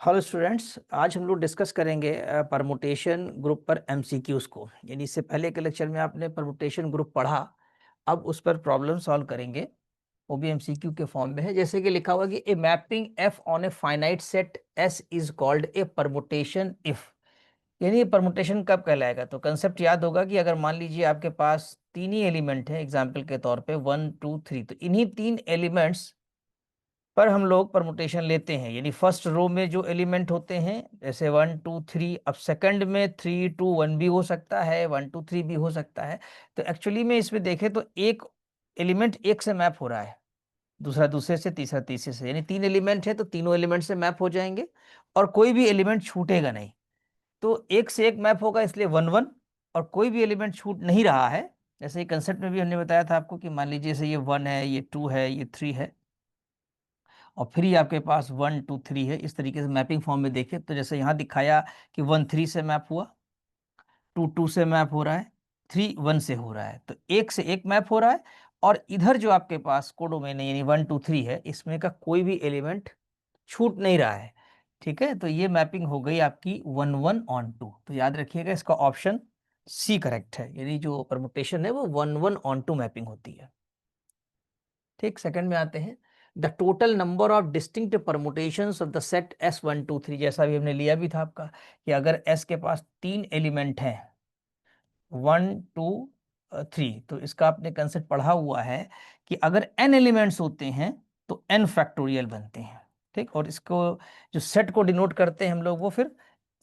Hello students, आज हम लोग डिस्कस करेंगे परमुटेशन ग्रुप पर एमसीक्यूज को। यानी इससे पहले के लेक्चर में आपने परमुटेशन ग्रुप पढ़ा, अब उस पर प्रॉब्लम सॉल्व करेंगे। वो भी एमसीक्यू के फॉर्म में है। जैसे कि लिखा हुआ कि a mapping F on a finite set S is called a permutation if. यानी ये परमुटेशन कब कहलाएगा? तो कंसेप्ट याद होगा कि अगर मान लीजिए आपके पास तीन ही एलिमेंट है, एग्जाम्पल के तौर पे 1 2 3, तो इन्हीं तीन एलिमेंट्स पर हम लोग परमुटेशन लेते हैं। यानी फर्स्ट रो में जो एलिमेंट होते हैं जैसे 1 2 3, अब सेकंड में 3 2 1 भी हो सकता है, 1 2 3 भी हो सकता है। तो एक्चुअली में इसमें देखें तो एक एलिमेंट एक से मैप हो रहा है, दूसरा दूसरे से, तीसरा तीसरे से। यानी तीन एलिमेंट है तो तीनों एलिमेंट से मैप हो जाएंगे और कोई भी एलिमेंट छूटेगा नहीं। तो एक से एक मैप होगा, इसलिए 1 1, और कोई भी एलिमेंट छूट नहीं रहा है। जैसे कंसेप्ट में भी हमने बताया था आपको कि मान लीजिए जैसे ये 1 है, ये 2 है, ये 3 है और फिर ये आपके पास 1 2 3 है। इस तरीके से मैपिंग फॉर्म में देखें तो जैसे यहाँ दिखाया कि 1 3 से मैप हुआ, 2 2 से मैप हो रहा है, 3 1 से हो रहा है, तो एक से एक मैप हो रहा है। और इधर जो आपके पास कोडोमेन यानी 1 2 3 है, इसमें का कोई भी एलिमेंट छूट नहीं रहा है। ठीक है, तो ये मैपिंग हो गई आपकी 1 1 ऑन 2। तो याद रखिएगा इसका ऑप्शन सी करेक्ट है, यानी जो परमुटेशन है वो 1 1 ऑन 2 मैपिंग होती है। ठीक, सेकंड में आते हैं। The total number of distinct permutations of the set S 1 2 3, जैसा भी हमने लिया भी था आपका कि अगर एस के पास तीन एलिमेंट हैं 1 2 3, तो इसका आपने कंसेप्ट पढ़ा हुआ है कि अगर n एलिमेंट्स होते हैं तो n फैक्टोरियल बनते हैं। ठीक, और इसको जो सेट को डिनोट करते हैं हम लोग वो फिर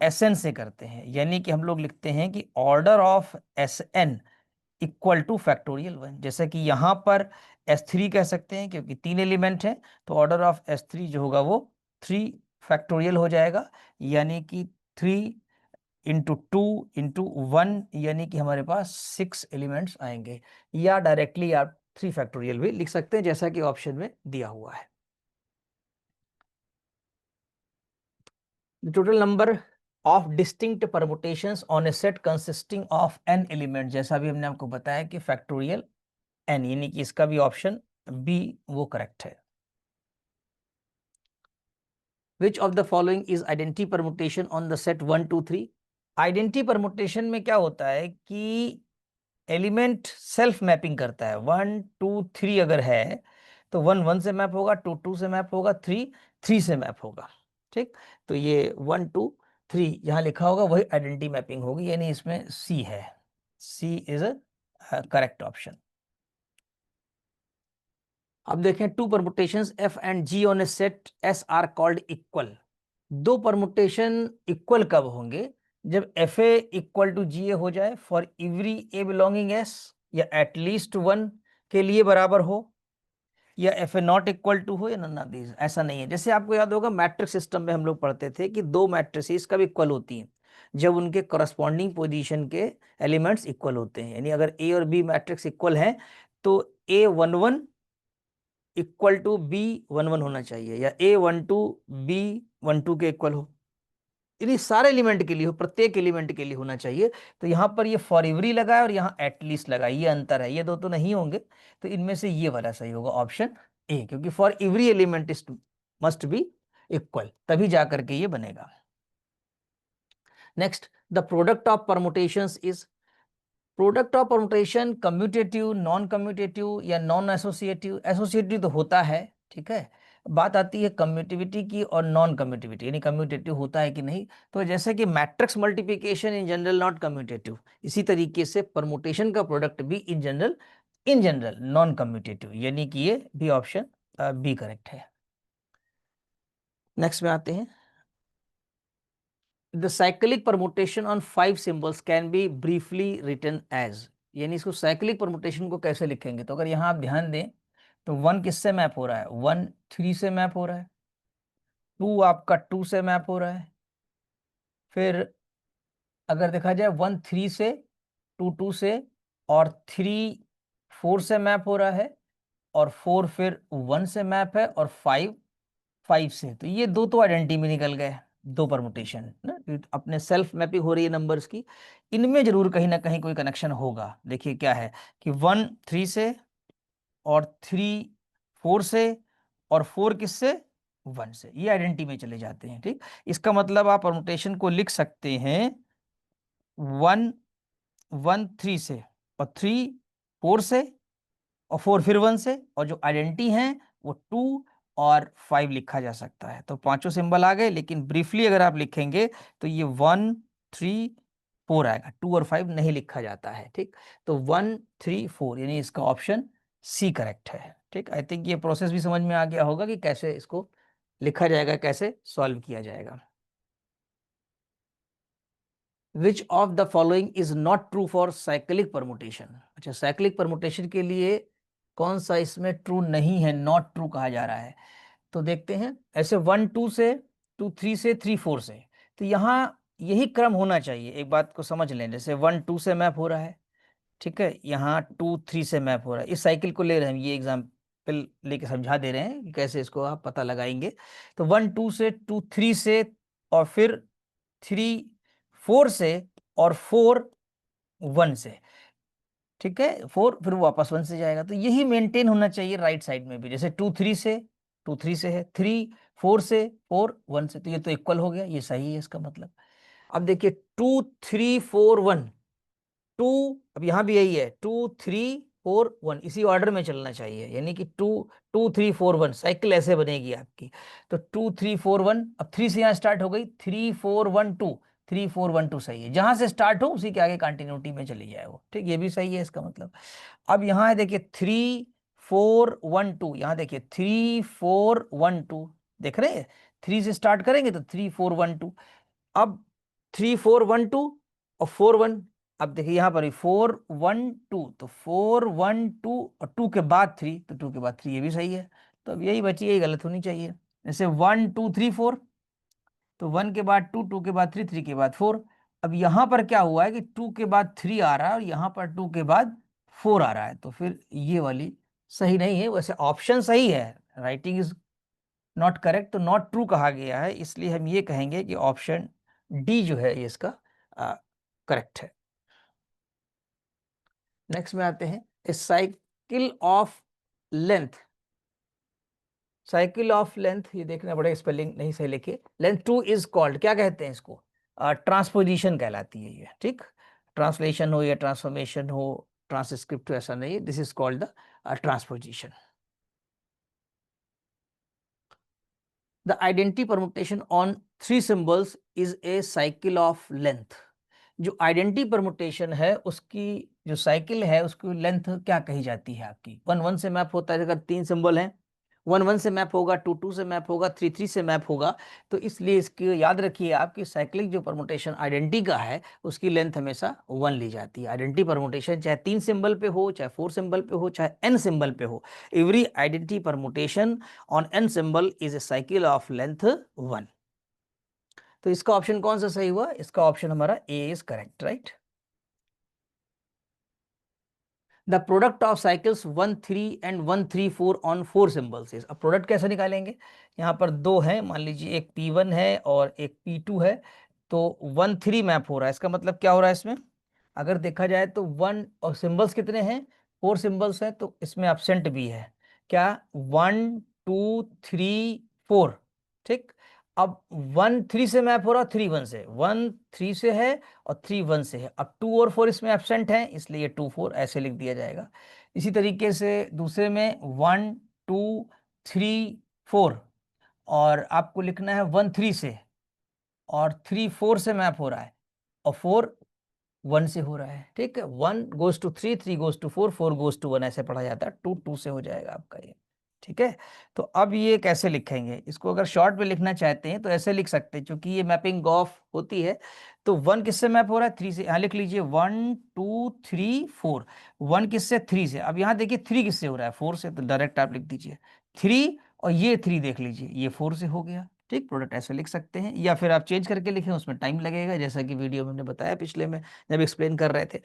Sn से करते हैं। यानी कि हम लोग लिखते हैं कि order of Sn equal two factorial 1। जैसे कि यहाँ पर S3 कह सकते हैं क्योंकि तीन एलिमेंट हैं, तो ऑर्डर ऑफ S3 जो होगा वो 3 फैक्टोरियल हो जाएगा। यानी कि 3 इंटू 2 इंटू 1, यानी कि हमारे पास 6 एलिमेंट्स आएंगे। या डायरेक्टली आप 3 फैक्टोरियल भी लिख सकते हैं जैसा कि ऑप्शन में दिया हुआ है। Total number of distinct permutations on a set consisting of n element, जैसा भी हमने आपको बताया कि फैक्टोरियल n, यानी कि इसका भी ऑप्शन बी वो करेक्ट है। विच of the following is identity permutation on the set 1 2 3? Identity permutation में क्या होता है कि एलिमेंट सेल्फ मैपिंग करता है। 1 2 3 अगर है तो 1 1 से मैप होगा, 2 2 से मैप होगा, 3 3 से मैप होगा। ठीक, तो ये 1 2 3 यहाँ लिखा होगा वही आइडेंटिटी मैपिंग होगी, यानी इसमें सी है। C is a correct option. अब देखें, two permutations f and g on a set S are called equal. दो परमुटेशन इक्वल कब होंगे? जब f a equal to g a हो जाए for every a belonging S, या एटलीस्ट वन के लिए बराबर हो, या f a not equal to हो, या नन ऑफ दीज। ऐसा नहीं है। जैसे आपको याद होगा मैट्रिक्स सिस्टम में हम लोग पढ़ते थे कि दो मैट्रिसेस कब इक्वल होती हैं? जब उनके करस्पॉन्डिंग पोजीशन के एलिमेंट्स इक्वल होते हैं। यानी अगर ए और बी मैट्रिक्स इक्वल है तो ए 1 1 इक्वल टू बी 1 1 होना चाहिए, या ए 1 2 बी 1 2 के इक्वल हो। यदि सारे एलिमेंट के लिए हो, प्रत्येक एलिमेंट के लिए होना चाहिए। तो यहाँ पर ये फॉर एवरी लगा है और यहाँ एटलीस्ट लगा है, ये अंतर है, ये दो तो नहीं होंगे। तो इनमें से ये वाला सही होगा, ऑप्शन ए, क्योंकि for every element is must be equal, तभी जा करके ये बनेगा। Next, the product of permutations is. Product of permutation commutative, non commutative या नॉन एसोसिएटिव? एसोसिएटिव तो होता है, ठीक है। बात आती है कम्यूटिविटी की और नॉन कम्यूटिविटी, यानी कम्यूटेटिव होता है कि नहीं। तो जैसे कि matrix multiplication in general not commutative, इसी तरीके से परमुटेशन का प्रोडक्ट भी इन जनरल नॉन कम्यूटेटिव, यानी कि ये भी ऑप्शन बी करेक्ट है। नेक्स्ट में आते हैं। The cyclic permutation on 5 symbols can be briefly written as. यानी इसको साइक्लिक परमुटेशन को कैसे लिखेंगे? तो अगर यहाँ आप ध्यान दें तो 1 किससे मैप हो रहा है? 1 3 से मैप हो रहा है, 2 आपका 2 से मैप हो रहा है, फिर अगर देखा जाए 1 3 से, 2 2 से, और 3 4 से मैप हो रहा है, और 4 फिर 1 से मैप है, और 5 5 से। तो ये दो तो आइडेंटिटी में निकल गए, दो परमुटेशन ना, अपने सेल्फ मैपिंग हो रही है नंबर्स की। इनमें जरूर कहीं ना कहीं कोई कनेक्शन होगा। देखिए क्या है कि 1 3 से, और 3 4 से, और 4 किससे? 1 से, ये आइडेंटिटी में चले जाते हैं। ठीक, इसका मतलब आप परमुटेशन को लिख सकते हैं 1 1 3 से, और 3 4 से, और 4 फिर 1 से, और जो आइडेंटिटी है वो 2 और 5 लिखा जा सकता है। तो पांचों सिंबल आ गए, लेकिन ब्रीफली अगर आप लिखेंगे तो ये 1 3 4 आएगा, 2 और 5 नहीं लिखा जाता है। ठीक, तो 1 3 4 यानी इसका ऑप्शन सी करेक्ट है। ठीक, आई थिंक ये प्रोसेस भी समझ में आ गया होगा कि कैसे इसको लिखा जाएगा, कैसे सॉल्व किया जाएगा। विच of the following is not true for cyclic permutation. अच्छा, साइक्लिक परमुटेशन के लिए कौन सा इसमें ट्रू नहीं है, नॉट ट्रू कहा जा रहा है। तो देखते हैं, ऐसे 1 2 से, 2 3 से, 3 4 से, तो यहाँ यही क्रम होना चाहिए। एक बात को समझ लें, जैसे 1 2 से मैप हो रहा है, ठीक है, यहाँ 2 3 से मैप हो रहा है, इस साइकिल को ले रहे हैं, ये एग्जाम्पल लेके समझा दे रहे हैं कि कैसे इसको आप पता लगाएंगे। तो 1 2 से, 2 3 से, और फिर 3 4 से, और 4 1 से। ठीक है, 4 फिर वापस 1 से जाएगा। तो यही मेंटेन होना चाहिए राइट साइड में भी, जैसे 2 3 से, 2 3 से है, 3 4 से, 4 1 से, तो ये तो इक्वल हो गया, ये सही है इसका मतलब। अब देखिए 2 3 4 1 2, अब यहाँ भी यही है 2 3 4 1, इसी ऑर्डर में चलना चाहिए, यानी कि 2 2 3 4 1 साइकिल ऐसे बनेगी आपकी। तो 2 3 4 1, अब 3 से यहाँ स्टार्ट हो गई, 3 4 1 2, 3 4 1 2 सही है, जहां से स्टार्ट हो उसी के आगे कंटिन्यूटी में चली जाए वो। ठीक, ये भी सही है इसका मतलब। अब यहाँ है देखिए 3 4 1 2, यहाँ देखिए 3 4 1 2, देख रहे हैं, 3 से स्टार्ट करेंगे तो 3 4 1 2, अब 3 4 1 2 और 4 1, अब देखिए यहाँ पर 4 1 2, तो 4 1 2 और 2 के बाद 3, तो 2 के बाद 3, ये भी सही है। तो अब यही बची, यही गलत होनी चाहिए। जैसे 1 2 3 4, तो 1 के बाद 2, 2 के बाद 3, 3 के बाद 4। अब यहाँ पर क्या हुआ है कि 2 के बाद 3 आ रहा है और यहाँ पर 2 के बाद 4 आ रहा है, तो फिर ये वाली सही नहीं है। वैसे ऑप्शन सही है, राइटिंग इज नॉट करेक्ट, तो नॉट ट्रू कहा गया है, इसलिए हम ये कहेंगे कि ऑप्शन डी जो है ये इसका करेक्ट है। नेक्स्ट में आते हैं, a cycle of length, cycle of length, ये देखना पड़ेगा, स्पेलिंग नहीं सही लिखी, लेंथ 2 इज कॉल्ड, क्या कहते हैं इसको, ट्रांसपोजिशन कहलाती है ये। ठीक, ट्रांसलेशन हो या ट्रांसफॉर्मेशन हो, ट्रांसक्रिप्ट हो, ऐसा नहीं है, this is called the transposition. The identity permutation on 3 symbols is a cycle of length. जो आइडेंटिटी परमुटेशन है उसकी जो साइकिल है उसकी लेंथ क्या कही जाती है आपकी। 1 1 से मैप होता है, अगर 3 सिंबल हैं, 1 1 से मैप होगा, 2 2 से मैप होगा, 3 3 से मैप होगा। तो इसलिए इसकी याद रखिए आपकी साइक्लिक जो परमुटेशन आइडेंटिटी का है उसकी लेंथ हमेशा 1 ली जाती है। आइडेंटिटी परमुटेशन चाहे 3 सिंबल पे हो, चाहे 4 सिंबल पे हो, चाहे n सिंबल पे हो, every identity permutation on n symbol is a cycle of length 1। तो इसका ऑप्शन कौन सा सही हुआ, इसका ऑप्शन हमारा A is correct, right. The product of cycles 1 3 and 1 3 4 on 4 symbols is. अब प्रोडक्ट कैसे निकालेंगे, यहाँ पर दो हैं, मान लीजिए एक P1 है और एक P2 है, तो 1 3 मैप हो रहा है, इसका मतलब क्या हो रहा है इसमें, अगर देखा जाए तो 1 और सिंबल्स कितने हैं, 4 सिंबल्स हैं, तो इसमें एब्सेंट भी है क्या, 1 2 3 4। ठीक, अब 1 3 से मैप हो रहा है, 3 1 से, 1 3 से है और 3 1 से है। अब 2 और 4 इसमें एब्सेंट हैं, इसलिए ये 2 4 ऐसे लिख दिया जाएगा। इसी तरीके से दूसरे में 1 2 3 4, और आपको लिखना है 1 3 से, और 3 4 से मैप हो रहा है, और 4 1 से हो रहा है। ठीक है, 1 goes to 3, 3 goes to 4, 4 goes to 1, ऐसे पढ़ा जाता है, 2 2 से हो जाएगा आपका ये। ठीक है, तो अब ये कैसे लिखेंगे इसको, अगर शॉर्ट में लिखना चाहते हैं तो ऐसे लिख सकते हैं, क्योंकि ये मैपिंग ऑफ होती है। तो 1 किससे मैप हो रहा है, 3 से, यहाँ लिख लीजिए 1 2 3 4, 1 किससे, 3 से। अब यहाँ देखिए 3 किससे हो रहा है, 4 से, तो डायरेक्ट आप लिख दीजिए 3, और ये 3 देख लीजिए, ये 4 से हो गया। ठीक, प्रोडक्ट ऐसे लिख सकते हैं, या फिर आप चेंज करके लिखें, उसमें टाइम लगेगा, जैसा कि वीडियो में हमने बताया पिछले में जब एक्सप्लेन कर रहे थे।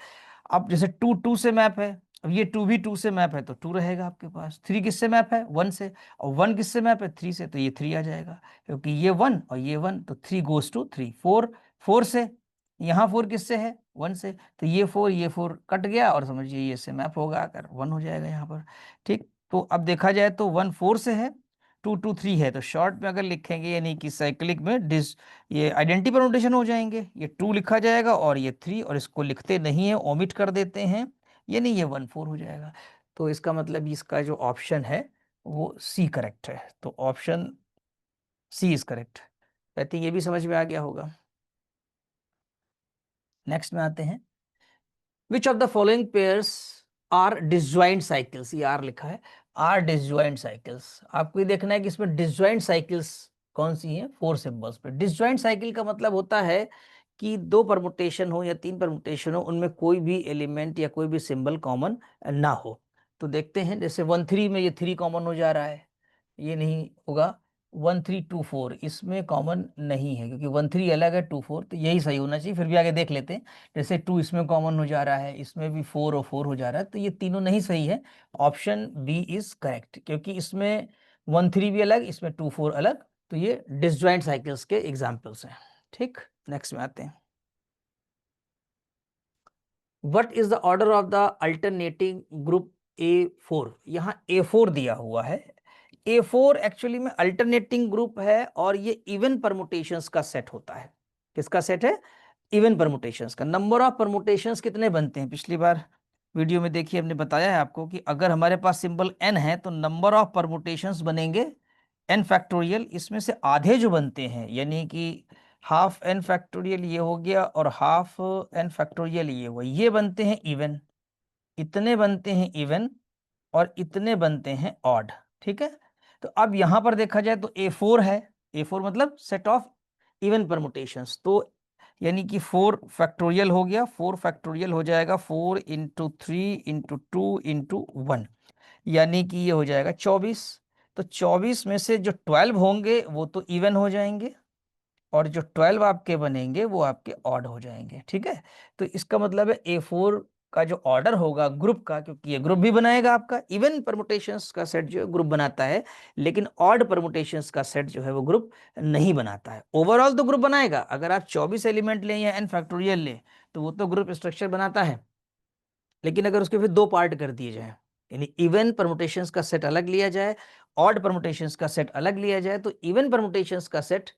अब जैसे 2 2 से मैप है, अब ये 2 भी 2 से मैप है, तो 2 रहेगा आपके पास। 3 किससे मैप है, 1 से, और 1 किससे मैप है, 3 से, तो ये 3 आ जाएगा, क्योंकि ये 1 और ये 1, तो 3 गोज टू 3। 4 4 से, यहाँ 4 किससे है, 1 से, तो ये 4 कट गया, और समझिए ये इससे मैप होगा, अगर 1 हो जाएगा यहाँ पर। ठीक, तो अब देखा जाए तो 1 4 से है, 2 2 3 है, तो शॉर्ट में अगर लिखेंगे यानी कि साइक्लिक में ये आइडेंटिटी परम्यूटेशन हो जाएंगे, ये 2 लिखा जाएगा और ये 3, और इसको लिखते नहीं है, ओमिट कर देते हैं, यानी ये 1 4 हो जाएगा। तो इसका मतलब इसका जो ऑप्शन है वो सी करेक्ट है, तो option C is correct. I think ये भी समझ में आ गया होगा। नेक्स्ट में आते हैं, which of the following pairs are disjoint cycles, ये आर लिखा है, आर डिसजॉइंट साइकिल्स। आपको ये देखना है कि इसमें डिसजॉइंट साइकिल्स कौन सी हैं, 4 सिंबल्स पे। डिसजॉइंट साइकिल का मतलब होता है कि 2 परमुटेशन हो या 3 परमुटेशन हो, उनमें कोई भी एलिमेंट या कोई भी सिंबल कॉमन ना हो। तो देखते हैं, जैसे 1 3 में ये 3 कॉमन हो जा रहा है, ये नहीं होगा। 1 3 2 4 इसमें कॉमन नहीं है, क्योंकि 1 3 अलग है, 2 4, तो यही सही होना चाहिए। फिर भी आगे देख लेते हैं, जैसे 2 इसमें कॉमन हो जा रहा है, इसमें भी 4 और 4 हो जा रहा है, तो ये तीनों नहीं सही है। ऑप्शन बी इज करेक्ट, क्योंकि इसमें 1 3 भी अलग, इसमें 2 4 अलग, तो ये डिसजॉइंट साइकिल्स के एग्जाम्पल्स हैं। ठीक, नेक्स्ट में आते हैं, what is the order of the alternating group A4। यहाँ A4 दिया हुआ है, A4 एक्चुअली में अल्टरनेटिंग ग्रुप है, और ये इवन परमुटेशंस का सेट होता है। किसका सेट है, इवन परमुटेशंस का। नंबर ऑफ परमुटेशंस कितने बनते हैं, पिछली बार वीडियो में देखिए हमने बताया है आपको कि अगर हमारे पास सिंबल n है तो नंबर ऑफ परमुटेशंस बनेंगे n फैक्टोरियल, इसमें से आधे जो बनते हैं यानी कि हाफ n फैक्टोरियल ये हो गया और हाफ n फैक्टोरियल ये हुआ, ये बनते हैं इवन, इतने बनते हैं इवन, और इतने बनते हैं ऑड। ठीक है, तो अब यहां पर देखा जाए तो A4 है, A4 मतलब सेट ऑफ इवन परमुटेशंस, तो यानी कि 4 फैक्टोरियल हो गया, 4 फैक्टोरियल हो जाएगा 4 इंटू 3 इंटू 2 इंटू 1, यानी कि ये हो जाएगा 24। तो 24 में से जो 12 होंगे वो तो इवन हो जाएंगे, और जो 12 आपके बनेंगे वो आपके ऑड हो जाएंगे। ठीक है, तो इसका मतलब है A4 का जो ऑर्डर होगा ग्रुप का, क्योंकि ये ग्रुप भी बनाएगा आपका, इवन परमुटेशंस का सेट जो है ग्रुप बनाता है, लेकिन ऑड परमुटेशंस का सेट जो है वो ग्रुप नहीं बनाता है। ओवरऑल तो ग्रुप बनाएगा, अगर आप 24 एलिमेंट लें या n फैक्टोरियल लें तो वो तो ग्रुप स्ट्रक्चर बनाता है, लेकिन अगर उसके फिर 2 पार्ट कर दिए जाए, यानी इवन परमुटेशंस का सेट अलग लिया जाए, ऑड परमुटेशंस का सेट अलग लिया जाए, तो इवन परमुटेशंस का सेट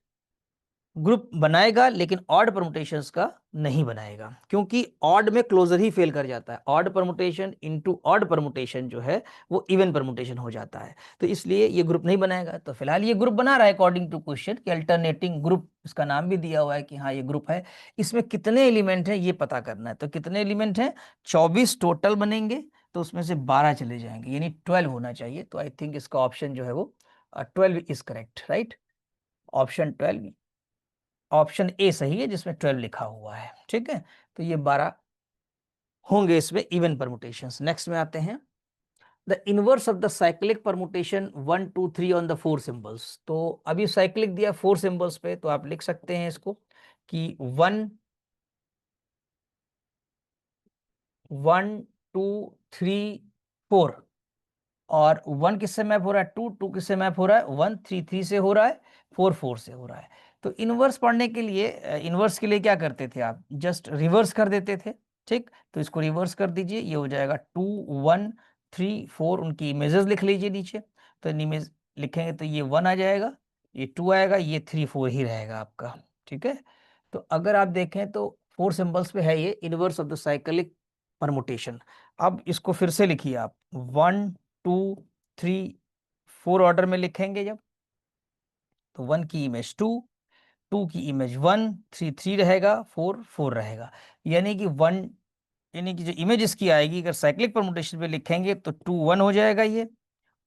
ग्रुप बनाएगा लेकिन ऑड परमुटेशंस का नहीं बनाएगा, क्योंकि ऑड में क्लोजर ही फेल कर जाता है। Odd permutation into odd permutation जो है वो इवन परमुटेशन हो जाता है, तो इसलिए ये ग्रुप नहीं बनाएगा। तो फिलहाल ये ग्रुप बना रहा है अकॉर्डिंग टू क्वेश्चन कि अल्टरनेटिंग ग्रुप, इसका नाम भी दिया हुआ है कि हाँ ये ग्रुप है। इसमें कितने एलिमेंट हैं ये पता करना है, तो कितने एलिमेंट हैं, 24 टोटल बनेंगे, तो उसमें से 12 चले जाएंगे, यानी 12 होना चाहिए। तो आई थिंक इसका ऑप्शन जो है वो 12 is correct, right, option 12, option A सही है जिसमें 12 लिखा हुआ है। ठीक है, तो ये 12 होंगे इसमें इवन परमुटेशंस। नेक्स्ट में आते हैं, the inverse of the cyclic permutation 1 2 3 on the 4 symbols. तो अभी साइक्लिक दिया 4 सिंबल्स पे, तो आप लिख सकते हैं इसको कि 1 1 2 3 4, और 1 किससे मैप हो रहा है, 2 2 किससे मैप हो रहा है, 1 3 3 से हो रहा है, 4 4 से हो रहा है। तो इनवर्स पढ़ने के लिए, इनवर्स के लिए क्या करते थे आप, जस्ट रिवर्स कर देते थे। ठीक, तो इसको रिवर्स कर दीजिए, ये हो जाएगा 2 1 3 4, उनकी इमेजेस लिख लीजिए नीचे, तो इमेज लिखेंगे तो ये 1 आ जाएगा, ये 2 आएगा, ये 3 4 ही रहेगा आपका। ठीक है, तो अगर आप देखें तो 4 सिंबल्स पे है ये inverse of the cyclic permutation. अब इसको फिर से लिखिए आप, 1 2 3 4 ऑर्डर में लिखेंगे जब, तो 1 की इमेज 2, 2 की इमेज 1, 3 3 रहेगा, 4 4 रहेगा, यानी कि 1, यानी कि जो इमेज इसकी आएगी अगर साइक्लिक परमुटेशन पे लिखेंगे तो 2 1 हो जाएगा ये,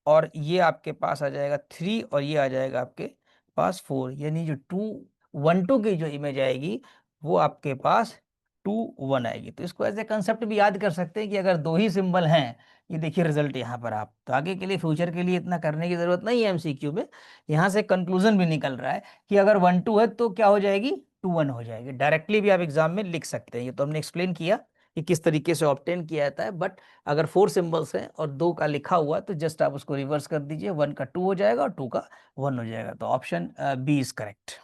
और ये आपके पास आ जाएगा 3, और ये आ जाएगा आपके पास 4, यानी जो 2 1 2 की जो इमेज आएगी वो आपके पास 2 1 आएगी। तो इसको ऐसे कंसेप्ट भी याद कर सकते हैं कि अगर 2 ही सिंबल हैं, ये देखिए रिजल्ट यहाँ पर आप, तो आगे के लिए फ्यूचर के लिए इतना करने की जरूरत नहीं है एमसीक्यू में। यहाँ से कंक्लूजन भी निकल रहा है कि अगर 1 2 है तो क्या हो जाएगी, 2 1 हो जाएगी, डायरेक्टली भी आप एग्जाम में लिख सकते हैं। ये तो हमने एक्सप्लेन किया कि किस तरीके से ऑब्टेन किया जाता है, बट अगर 4 सिंबल्स हैं और 2 का लिखा हुआ तो जस्ट आप उसको रिवर्स कर दीजिए, 1 का 2 हो जाएगा और 2 का 1 हो जाएगा। तो option B is correct.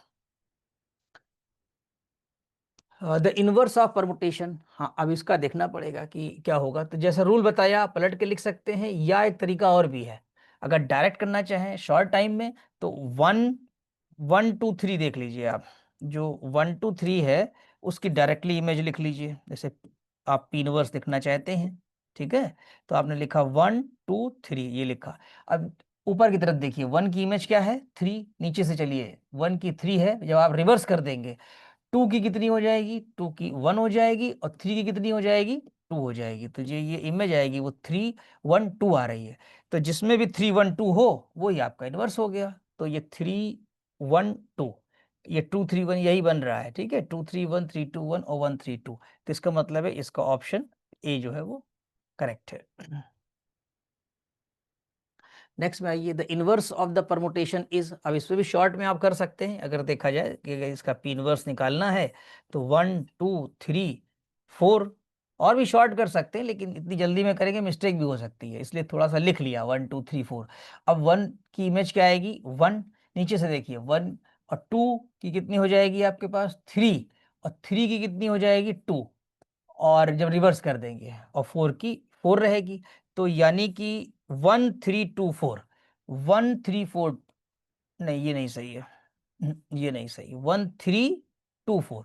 The inverse of permutation, हाँ अब इसका देखना पड़ेगा कि क्या होगा। तो जैसा रूल बताया पलट के लिख सकते हैं, या एक तरीका और भी है, अगर डायरेक्ट करना चाहें शॉर्ट टाइम में तो 1 1 2 3 देख लीजिए आप, जो 1 2 3 है उसकी डायरेक्टली इमेज लिख लीजिए। जैसे आप पी इनवर्स लिखना चाहते हैं, ठीक है, तो आपने लिखा 1 2 3 ये लिखा। अब ऊपर की तरफ देखिए, 1 की इमेज क्या है 3, नीचे से चलिए 1 की 3 है, जब आप रिवर्स कर देंगे 2 की कितनी हो जाएगी, 2 की 1 हो जाएगी, और 3 की कितनी हो जाएगी 2 हो जाएगी। तो ये इमेज आएगी वो 3 1 2 आ रही है। तो जिसमें भी 3 1 2 हो वो ही आपका इनवर्स हो गया। तो ये 3 1 2, ये 2 3 1 यही बन रहा है, ठीक है, 2 3 1 3 2 1 और 1 3 2। तो इसका मतलब है इसका ऑप्शन ए जो है वो करेक्ट है। नेक्स्ट में आइए, the inverse of the permutation is. अब इसमें भी शॉर्ट में आप कर सकते हैं, अगर देखा जाए कि अगर इसका पी इनवर्स निकालना है तो 1 2 3 4 और भी शॉर्ट कर सकते हैं, लेकिन इतनी जल्दी में करेंगे मिस्टेक भी हो सकती है, इसलिए थोड़ा सा लिख लिया 1 2 3 4। अब 1 की इमेज क्या आएगी 1, नीचे से देखिए 1, और 2 की कितनी हो जाएगी आपके पास 3, और 3 की कितनी हो जाएगी 2, और जब रिवर्स कर देंगे और 4 की 4 रहेगी। तो यानी कि 1 3 2 4, 1 3 4, नहीं ये नहीं सही है, ये नहीं सही, 1 3 2 4,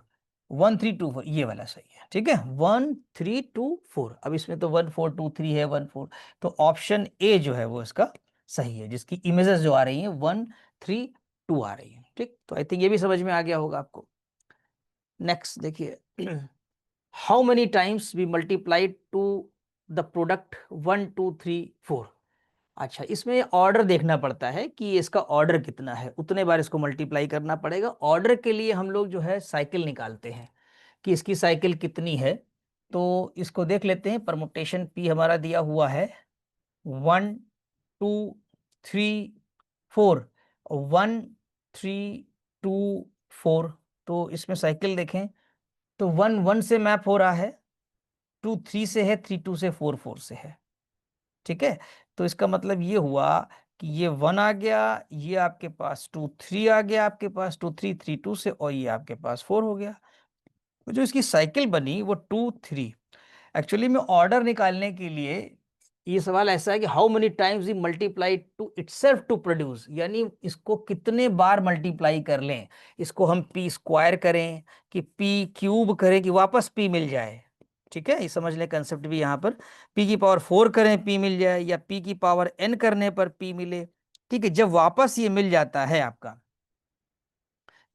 1 3 2 4 ये वाला सही है, ठीक है, 1 3 2 4। अब इसमें तो 1 4 2 3 है, 1 4, तो ऑप्शन ए जो है वो इसका सही है, जिसकी इमेजेस जो आ रही हैं 1 3 2 आ रही है, ठीक। तो आई थिंक ये भी समझ में आ गया होगा आपको। नेक्स्ट देखिए, how many times we multiply to the product 1 2 3 4। अच्छा, इसमें ऑर्डर देखना पड़ता है कि इसका ऑर्डर कितना है, उतने बार इसको मल्टीप्लाई करना पड़ेगा। ऑर्डर के लिए हम लोग जो है साइकिल निकालते हैं कि इसकी साइकिल कितनी है। तो इसको देख लेते हैं, परमुटेशन पी हमारा दिया हुआ है 1 2 3 4, 1 3 2 4। तो इसमें साइकिल देखें तो 1 1 से मैप हो रहा है, 2 3 से है, 3 2 से, 4 4 से है, ठीक है। तो इसका मतलब ये हुआ कि ये 1 आ गया, ये आपके पास 2 3 आ गया, आपके पास 2 3 3 2 से, और ये आपके पास 4 हो गया। तो जो इसकी साइकिल बनी वो 2 3। एक्चुअली में ऑर्डर निकालने के लिए ये सवाल ऐसा है कि how many times we multiply to itself to produce, यानी इसको कितने बार मल्टीप्लाई कर लें, इसको हम पी स्क्वायर करें कि पी क्यूब करें कि वापस पी मिल जाए, ठीक है। ये समझ लें कंसेप्ट भी यहाँ पर, पी की पावर 4 करें पी मिल जाए, या पी की पावर n करने पर पी मिले, ठीक है। जब वापस ये मिल जाता है आपका,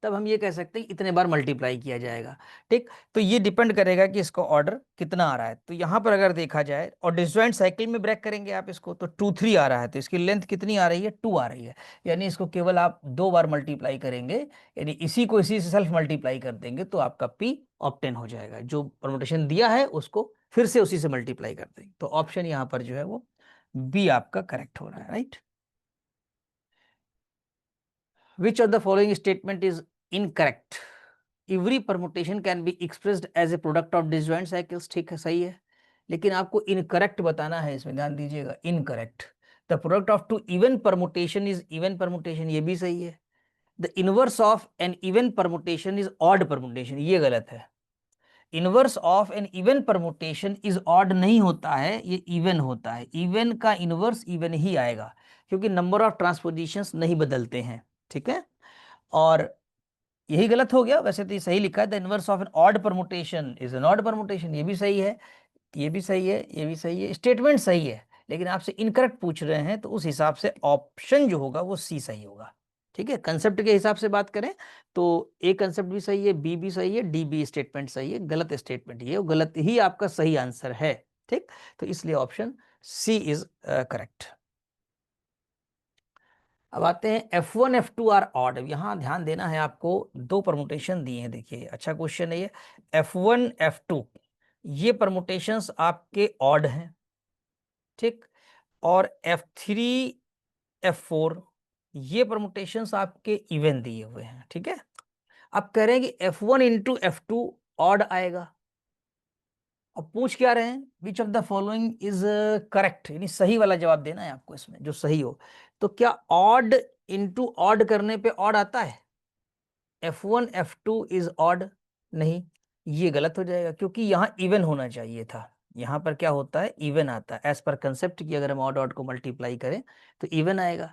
तब हम ये कह सकते हैं इतने बार मल्टीप्लाई किया जाएगा, ठीक। तो ये डिपेंड करेगा कि इसका ऑर्डर कितना आ रहा है। तो यहाँ पर अगर देखा जाए और डिसजॉइंट साइकिल में ब्रेक करेंगे आप इसको, तो 2 3 आ रहा है, तो इसकी लेंथ कितनी आ रही है 2 आ रही है, यानी इसको केवल आप 2 बार मल्टीप्लाई करेंगे, यानी इसी को इसी से सेल्फ मल्टीप्लाई कर देंगे तो आपका पी ऑब्टेन हो जाएगा। जो परमुटेशन दिया है उसको फिर से उसी से मल्टीप्लाई कर देंगे। तो ऑप्शन यहाँ पर जो है वो बी आपका करेक्ट हो रहा है, right. Which of the following statement is incorrect? Every permutation can be expressed as a product of disjoint cycles। ठीक है, सही है, लेकिन आपको इनकरेक्ट बताना है, इसमें ध्यान दीजिएगा, incorrect. The product of two even permutation is even permutation, ये भी सही है। The inverse of an even permutation is odd permutation, ये गलत है। Inverse of an even permutation is odd नहीं होता है, ये इवन होता है। इवन का इनवर्स इवन ही आएगा, क्योंकि नंबर ऑफ ट्रांसपोजिशंस नहीं बदलते हैं, ठीक है। और यही गलत हो गया, वैसे तो ये सही लिखा है, the inverse of an odd permutation is an odd permutation, ये भी सही है, ये भी सही है, ये भी सही है, स्टेटमेंट सही है, लेकिन आपसे इनकरेक्ट पूछ रहे हैं तो उस हिसाब से ऑप्शन जो होगा वो सी सही होगा, ठीक है। कंसेप्ट के हिसाब से बात करें तो ए कंसेप्ट भी सही है, बी भी सही है, डी बी स्टेटमेंट सही है, गलत स्टेटमेंट ये, गलत ही आपका सही आंसर है, ठीक। तो इसलिए ऑप्शन सी इज करेक्ट। अब आते हैं F1 F2 आर ऑड। यहाँ ध्यान देना है आपको, दो परमुटेशन दिए हैं, देखिए अच्छा क्वेश्चन है ये। F1 F2 ये परमुटेशंस आपके ऑड हैं, ठीक, और F3 F4 ये परमुटेशंस आपके इवन दिए हुए हैं, ठीक है। अब कह रहे हैं कि F1 इंटू F2 ऑड आएगा। अब पूछ क्या रहे हैं, which of the following is correct, यानी सही वाला जवाब देना है आपको इसमें जो सही हो। तो क्या ऑड इंटू ऑड करने पे ऑड आता है? F1 F2 इज ऑड, नहीं, ये गलत हो जाएगा, क्योंकि यहाँ इवन होना चाहिए था, यहाँ पर क्या होता है, इवन आता है। एज पर कंसेप्ट की अगर हम ऑड ऑड को मल्टीप्लाई करें तो इवन आएगा।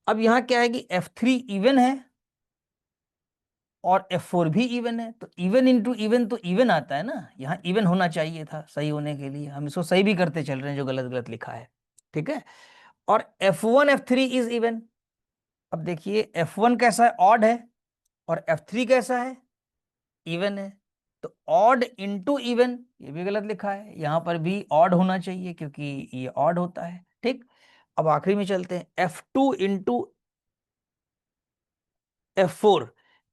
अब यहाँ क्या है कि F3 इवन है और F4 भी इवन है, तो इवन इंटू इवन तो इवन आता है ना, यहाँ इवन होना चाहिए था सही होने के लिए। हम इसको सही भी करते चल रहे हैं जो गलत गलत लिखा है, ठीक है। और F1 F3 इज इवन। अब देखिए F1 कैसा है, ऑड है, और F3 कैसा है, इवन है। तो ऑड इंटू इवन ये भी गलत लिखा है, यहाँ पर भी ऑड होना चाहिए क्योंकि ये ऑड होता है, ठीक। अब आखिरी में चलते हैं, F2 इंटू F4।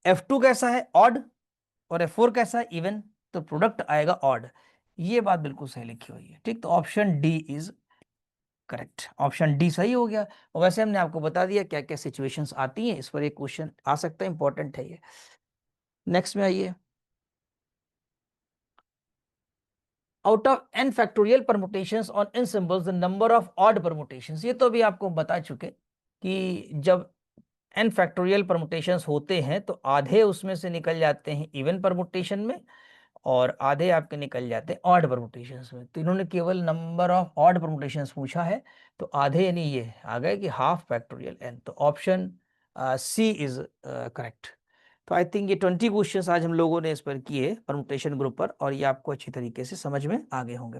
F2 कैसा है, ऑड, और F4 कैसा है, इवन, तो प्रोडक्ट आएगा ऑड। ये बात बिल्कुल सही लिखी हुई है, ठीक। तो option D is correct, option D सही हो गया। और वैसे हमने आपको बता दिया क्या क्या सिचुएशंस आती हैं, इस पर एक क्वेश्चन आ सकता है, इंपॉर्टेंट है ये। नेक्स्ट में आइए, out of n factorial permutations on n symbols the number of odd permutations. ये तो भी आपको बता चुके कि जब n फैक्टोरियल परमुटेशंस होते हैं तो आधे उसमें से निकल जाते हैं इवन परमुटेशन में, और आधे आपके निकल जाते हैं ऑड परमुटेशंस में। तो इन्होंने केवल नंबर ऑफ ऑड परमुटेशंस पूछा है, तो आधे यानी ये आ गए कि हाफ फैक्टोरियल n। तो ऑप्शन सी इज करेक्ट। तो आई थिंक ये 20 क्वेश्चंस आज हम लोगों ने इस पर किए परमुटेशन ग्रुप पर, और ये आपको अच्छी तरीके से समझ में आ गए होंगे।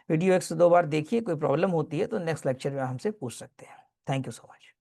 वीडियो 1 से 2 बार देखिए, कोई प्रॉब्लम होती है तो नेक्स्ट लेक्चर में हमसे पूछ सकते हैं। Thank you so much.